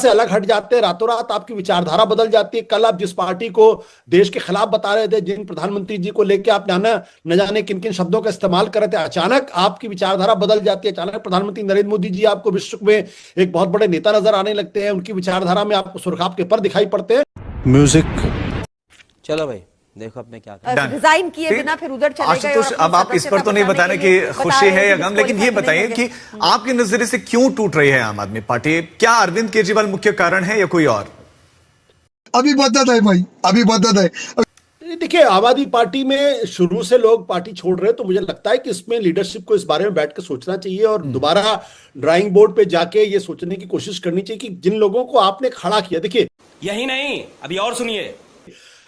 से अलग हट जाते हैं, रातों रात आपकी विचारधारा बदल जाती है। कल आप जिस पार्टी को देश के खिलाफ बता रहे थे, जिन प्रधानमंत्री जी को लेकर आप न जाने किन किन शब्दों का इस्तेमाल कर रहे थे, अचानक आपकी विचारधारा बदल जाती है। अचानक प्रधानमंत्री नरेंद्र मोदी जी आपको विश्व में एक बहुत बड़े नेता नजर आने लगते हैं, उनकी विचारधारा में आपको सुर्खाब के पर दिखाई पड़ते हैं। म्यूजिक चलो भाई देखो अब मैं क्या रिजाइन किए बिना फिर उधर चले गए। आशुतोष, अब आप इस पर तो नहीं बताने की खुशी है या गम, लेकिन ये बताइए कि आपके नजरिए से क्यों टूट रही है आम आदमी पार्टी? क्या अरविंद केजरीवाल मुख्य कारण है या कोई और? अभी बदत है भाई, अभी बदत है। देखिए, आम आदमी पार्टी में शुरू से लोग पार्टी छोड़ रहे हैं, तो मुझे लगता है कि इसमें लीडरशिप को इस बारे में बैठ कर सोचना चाहिए और दोबारा ड्राइंग बोर्ड पे जाके ये सोचने की कोशिश करनी चाहिए कि जिन लोगों को आपने खड़ा किया, देखिए यही नहीं, अभी और सुनिए।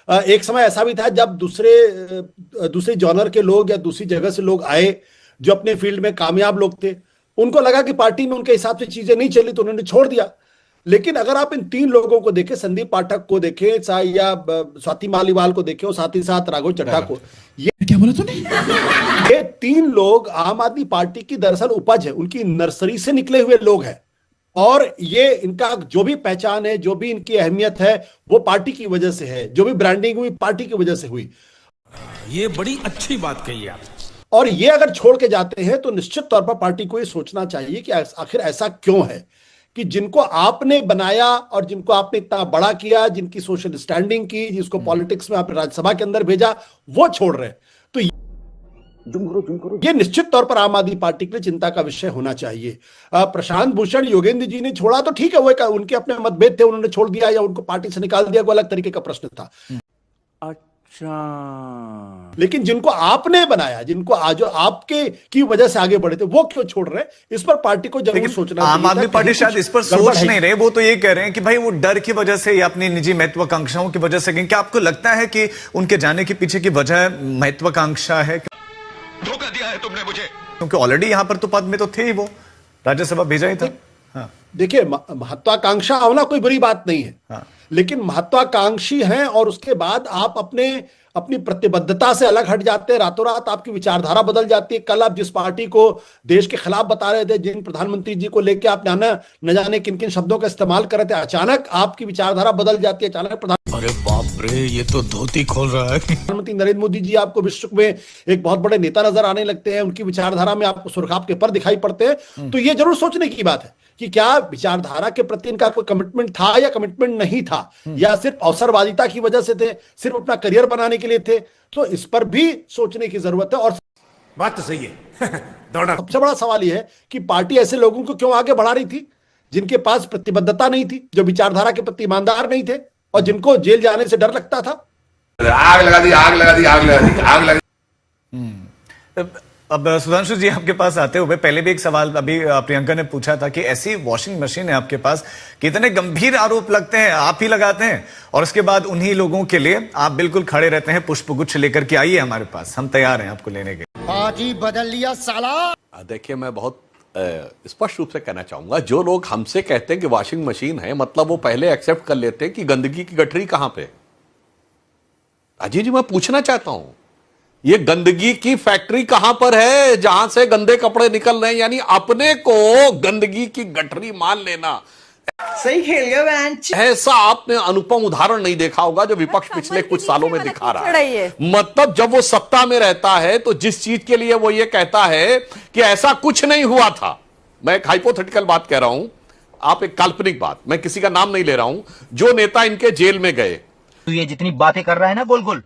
एक समय ऐसा भी था जब दूसरे जॉनर के लोग या दूसरी जगह से लोग आए जो अपने फील्ड में कामयाब लोग थे, उनको लगा कि पार्टी में उनके हिसाब से चीजें नहीं चली तो उन्होंने छोड़ दिया। लेकिन अगर आप इन तीन लोगों को देखें, संदीप पाठक को देखें या स्वाति मालीवाल को देखें और साथ ही साथ राघव चड्ढा को, ये क्या बोला तूने? ये तीन लोग आम आदमी पार्टी की दरअसल उपज है, उनकी नर्सरी से निकले हुए लोग हैं और ये इनका जो भी पहचान है, जो भी इनकी अहमियत है, वो पार्टी की वजह से है। जो भी ब्रांडिंग हुई पार्टी की वजह से हुई। ये बड़ी अच्छी बात कही आप। और ये अगर छोड़ के जाते हैं तो निश्चित तौर पर पार्टी को ये सोचना चाहिए कि आखिर ऐसा क्यों है कि जिनको आपने बनाया और जिनको आपने इतना बड़ा किया, जिनकी सोशल स्टैंडिंग की, जिसको पॉलिटिक्स में आपने राज्यसभा के अंदर भेजा, वो छोड़ रहे हैं। तो ये निश्चित तौर पर आम आदमी पार्टी के लिए चिंता का विषय होना चाहिए। प्रशांत भूषण योगेंद्र जी ने छोड़ा तो ठीक है, वो उनके अपने मतभेद थे, उन्होंने छोड़ दिया या उनको पार्टी से निकाल दिया, वो अलग तरीके का प्रश्न था। अच्छा, लेकिन जिनको आपने बनाया, जिनको आज आपके की वजह से आगे बढ़े थे, वो क्यों छोड़ रहे हैं? इस पर पार्टी को जरूर सोचना। आम आदमी पार्टी शायद इस पर सोच नहीं रहे, वो तो ये कह रहे हैं कि भाई वो डर की वजह से या अपनी निजी महत्वाकांक्षाओं की वजह से। क्या आपको लगता है कि उनके जाने के पीछे की वजह महत्वाकांक्षा है? धोखा दिया है तुमने मुझे, क्योंकि ऑलरेडी यहां पर तो पद में तो थे ही, वो राज्यसभा भेजा ही था। हाँ। देखिए, महत्वाकांक्षा होना कोई बुरी बात नहीं है। हाँ। लेकिन महत्वाकांक्षी हैं और उसके बाद आप अपनी प्रतिबद्धता से अलग हट जाते हैं, रातों रात आपकी विचारधारा बदल जाती है। कल आप जिस पार्टी को देश के खिलाफ बता रहे थे, जिन प्रधानमंत्री जी को लेकर आप न जाने किन किन शब्दों का इस्तेमाल कर रहे थे, अचानक आपकी विचारधारा बदल जाती है। अचानक अरे बाप रे, ये तो धोती खोल रहा है। प्रधानमंत्री नरेंद्र मोदी जी आपको विश्व में एक बहुत बड़े नेता नजर आने लगते हैं, उनकी विचारधारा में आपको सुर्खाब के पर दिखाई पड़ते हैं। तो ये जरूर सोचने की बात है कि क्या विचारधारा के प्रति इनका कोई कमिटमेंट था या कमिटमेंट नहीं था, या सिर्फ अवसरवादिता की वजह से थे, सिर्फ अपना करियर बनाने के लिए थे। तो इस पर भी सोचने की जरूरत है। और बात तो सही है। सबसे बड़ा सवाल यह है कि पार्टी ऐसे लोगों को क्यों आगे बढ़ा रही थी जिनके पास प्रतिबद्धता नहीं थी, जो विचारधारा के प्रति ईमानदार नहीं थे और जिनको जेल जाने से डर लगता था। आग लगा दी, आग लगा दी, आग लगा दी, आग लगा दी। अब सुधांशु जी आपके पास आते हुए पहले भी एक सवाल अभी प्रियंका ने पूछा था कि ऐसी वॉशिंग मशीन है आपके पास, कितने गंभीर आरोप लगते हैं आप ही लगाते हैं, और उसके बाद उन्हीं लोगों के लिए आप बिल्कुल खड़े रहते हैं, पुष्पगुच्छ लेकर के आइए हमारे पास, हम तैयार हैं आपको लेने के। पार्टी बदल लिया साला। देखिए, मैं बहुत स्पष्ट रूप से कहना चाहूंगा, जो लोग हमसे कहते हैं कि वॉशिंग मशीन है, मतलब वो पहले एक्सेप्ट कर लेते हैं कि गंदगी की गठरी कहां पे। अजय जी, मैं पूछना चाहता हूं, ये गंदगी की फैक्ट्री कहां पर है जहां से गंदे कपड़े निकल रहे हैं? यानी अपने को गंदगी की गठरी मान लेना। सही खेल गया बेंच। ऐसा आपने अनुपम उदाहरण नहीं देखा होगा जो विपक्ष पिछले कुछ सालों में दिखा रहा है। मतलब जब वो सत्ता में रहता है तो जिस चीज के लिए वो ये कहता है कि ऐसा कुछ नहीं हुआ था, मैं एक हाइपोथेटिकल बात कह रहा हूं, आप एक काल्पनिक बात, मैं किसी का नाम नहीं ले रहा हूं, जो नेता इनके जेल में गए, तो ये जितनी बातें कर रहा है ना गोल गोल,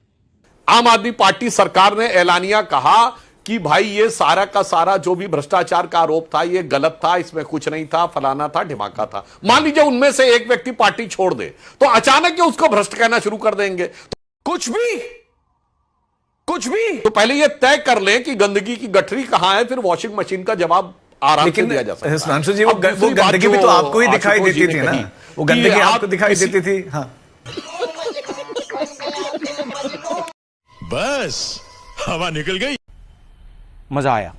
आम आदमी पार्टी सरकार ने ऐलानिया कहा कि भाई ये सारा का सारा जो भी भ्रष्टाचार का आरोप था ये गलत था, इसमें कुछ नहीं था, फलाना था, ढिमाका था। मान लीजिए उनमें से एक व्यक्ति पार्टी छोड़ दे तो अचानक ही उसको भ्रष्ट कहना शुरू कर देंगे। तो कुछ भी तो पहले ये तय कर लें कि गंदगी की गठरी कहां है, फिर वॉशिंग मशीन का जवाब आराम से दिया जा सकता है। सुधांशु जी, वो गंदगी भी तो आपको ही दिखाई देती थी ना, वो गंदगी आपको दिखाई देती थी। हाँ, बस हवा निकल गई, मजा आया।